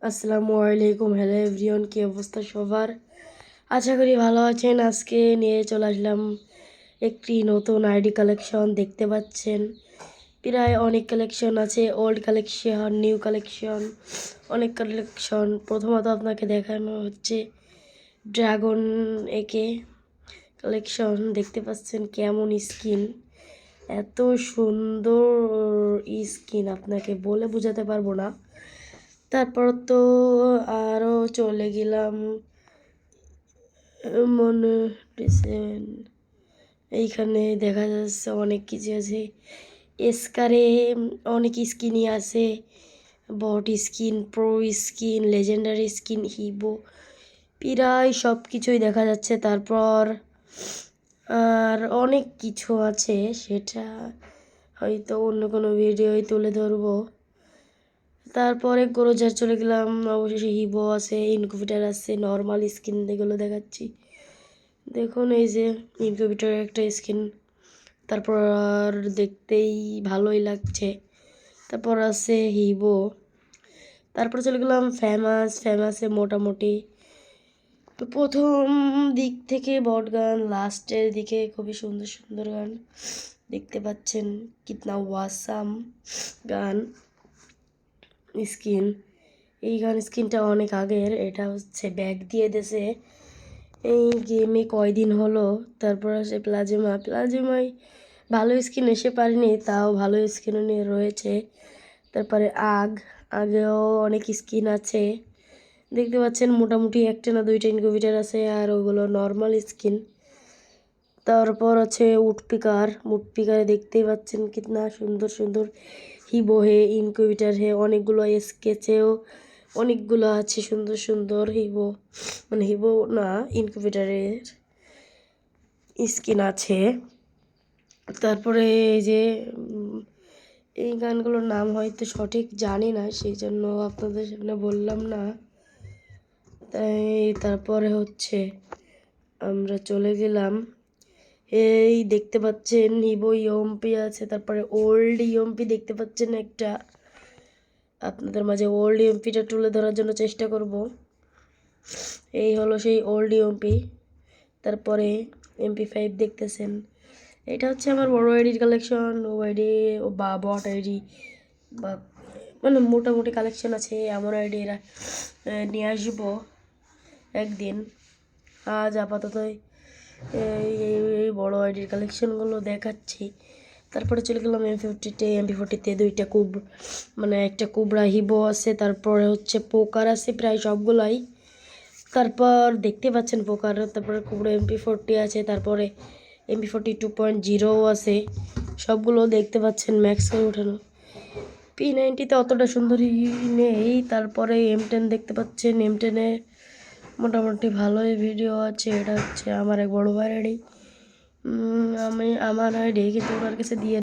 আসসালামু আলাইকুম। Hello everyone, কি অবস্থা সবার? আশা করি ভালো আছেন। আজকে নিয়ে চলে আসলাম একটি নতুন আইডি কালেকশন। দেখতে পাচ্ছেন প্রায় অনেক কালেকশন আছে, ওল্ড কালেকশন, নিউ কালেকশন, অনেক কালেকশন। প্রথমত আপনাকে দেখানো হচ্ছে ড্রাগন একে কালেকশন। দেখতে পাচ্ছেন কেমন স্কিন, এত সুন্দর স্কিন আপনাকে বলে বোঝাতে পারবো না। তারপর তো আরও চলে গেলাম মনে এইখানে দেখা যাচ্ছে অনেক কিছু আছে। এসকারে অনেক স্কিনই আছে, bot skin, pro skin, legendary skin, হিবো, প্রায় সব কিছুই দেখা যাচ্ছে। তারপর আর অনেক কিছু আছে, সেটা হয়তো অন্য কোনো ভিডিওয় তুলে ধরবো। তারপরে গ্রোজার চলে গেলাম, অবশেষে হিবো আছে, ইনকিউবেটার আছে, নর্মাল স্কিন এগুলো দেখাচ্ছি। দেখুন এই যে ইনকিউবেটার একটা স্কিন, তারপর আর দেখতেই ভালোই লাগছে। তারপর আছে হিবো। তারপর চলে গেলাম ফেমাসে মোটামুটি প্রথম দিক থেকে বট গান, লাস্টের দিকে খুবই সুন্দর সুন্দর গান দেখতে পাচ্ছেন। কিতনা ওয়াসাম গান স্কিন। এই গান স্কিনটা অনেক আগের, এটা হচ্ছে ব্যাগ দিয়ে দেশে এই গেমে কয়দিন হলো। তারপর আসে প্লাজমায় ভালো স্কিন এসে পারেনি, তাও ভালো স্কিন নিয়ে রয়েছে। তারপরে আগেও অনেক স্কিন আছে, দেখতে পাচ্ছেন মোটামুটি একটা না দুইটা ইনকিউবেটার আছে, আর ওগুলো নর্মাল স্কিন। তারপর আছে উডপিকারে দেখতেই পাচ্ছেন কিতনা সুন্দর সুন্দর হিবো হে, ইনকিউবেটার হে, অনেকগুলো স্কেচেও অনেকগুলো আছে সুন্দর সুন্দর হিবো, মানে হিবো না ইনকিউবেটারের স্কিন আছে। তারপরে এই যে এই গানগুলোর নাম হয়তো সঠিক জানি না, সেই জন্য আপনাদের সামনে বললাম না। তাই তারপরে হচ্ছে আমরা চলে গেলাম, এই দেখতে পাচ্ছেন হিবো ইয়ম্পি আছে, তারপরে ওল্ড ইয়ম্পি দেখতে পাচ্ছেন একটা। আপনাদের মাঝে ওল্ড ইয়ম্পিটা তুলে ধরার জন্য চেষ্টা করব। এই হলো সেই ওল্ড ইয়ম্পি। তারপরে MP5 দেখতেছেন, এটা হচ্ছে আমার বড় আইডির কালেকশন। ও আইডি বা বট আইডি বা মানে মোটামুটি কালেকশন আছে, এমন আইডিরা নিয়ে আসবো একদিন। আজ আপাতত এই বড় আইডির কালেকশনগুলো দেখাচ্ছি। তারপরে চলে গেলাম MP40তে দুইটা মানে একটা কুবরা হিবো আছে, তারপরে হচ্ছে পোকার আছে প্রায় সবগুলাই। তারপর দেখতে পাচ্ছেন পোকার, তারপরে কুবরা MP40 আছে, তারপরে MP40 2.0 আছে, সবগুলো দেখতে পাচ্ছেন ম্যাক্স করে ওঠানো। P90তে অতটা সুন্দরী নেই। তারপরে M10 দেখতে পাচ্ছেন, M10-এ মোটামুটি ভালোই ভিডিও আছে। এটা হচ্ছে আমার এক বড় ভাইয়ের আইডি, আমার আইডি, কিন্তু ওনার কাছে দিয়ে